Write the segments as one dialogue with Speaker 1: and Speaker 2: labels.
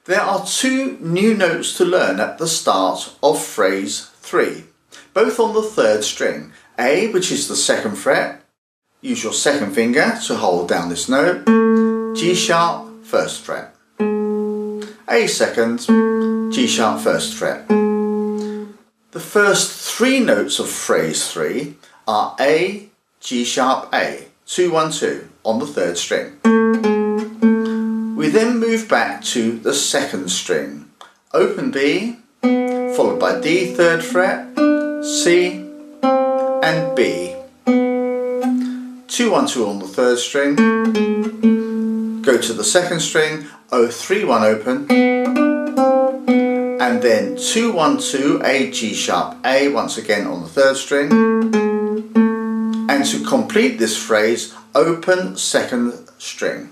Speaker 1: There are two new notes to learn at the start of phrase 3, both on the third string. A, which is the second fret, use your second finger to hold down this note. G sharp, first fret. A second, G sharp, first fret. The first three notes of phrase 3 are A, G sharp, A, 2, 1, 2 on the third string. We then move back to the second string. Open B, followed by D, third fret, C and B. 2, 1, 2 on the third string. Go to the second string, O, 3, 1 open, and then 2, 1, 2, A, G sharp, A once again on the third string. And to complete this phrase, open second string.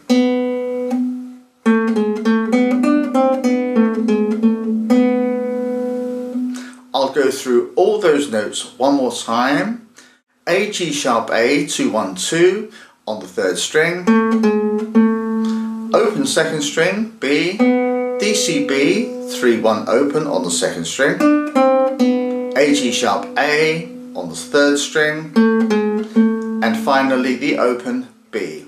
Speaker 1: I'll go through all those notes one more time. A, G sharp, A, 2, 1, 2 on the third string. Open second string, B, D, C, B, 3, 1 open on the second string. A, G sharp, A on the third string. And finally the open B.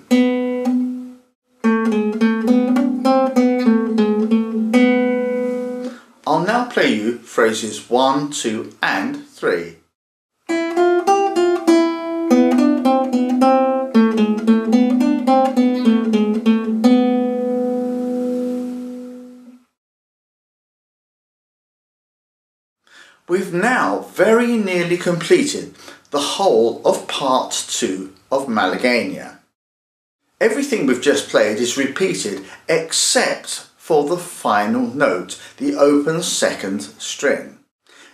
Speaker 1: I'll now play you phrases 1, 2 and 3. We've now very nearly completed the whole of part 2 of Malaguena. Everything we've just played is repeated except for the final note, the open second string.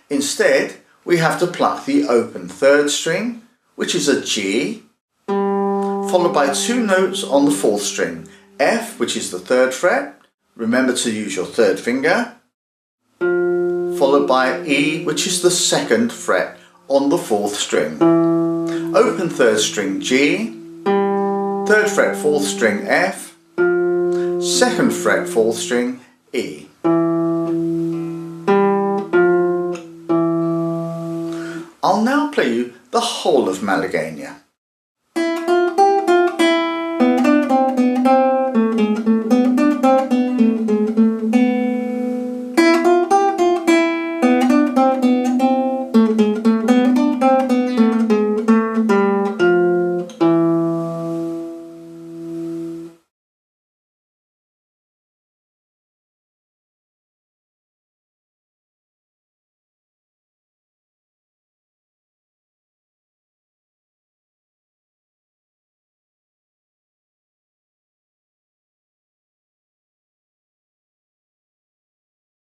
Speaker 1: Instead, we have to pluck the open third string, which is a G, followed by two notes on the fourth string, F, which is the third fret, remember to use your third finger, followed by E, which is the second fret on the fourth string. Open third string G, third fret fourth string F, second fret fourth string E. I'll now play you the whole of Malaguena.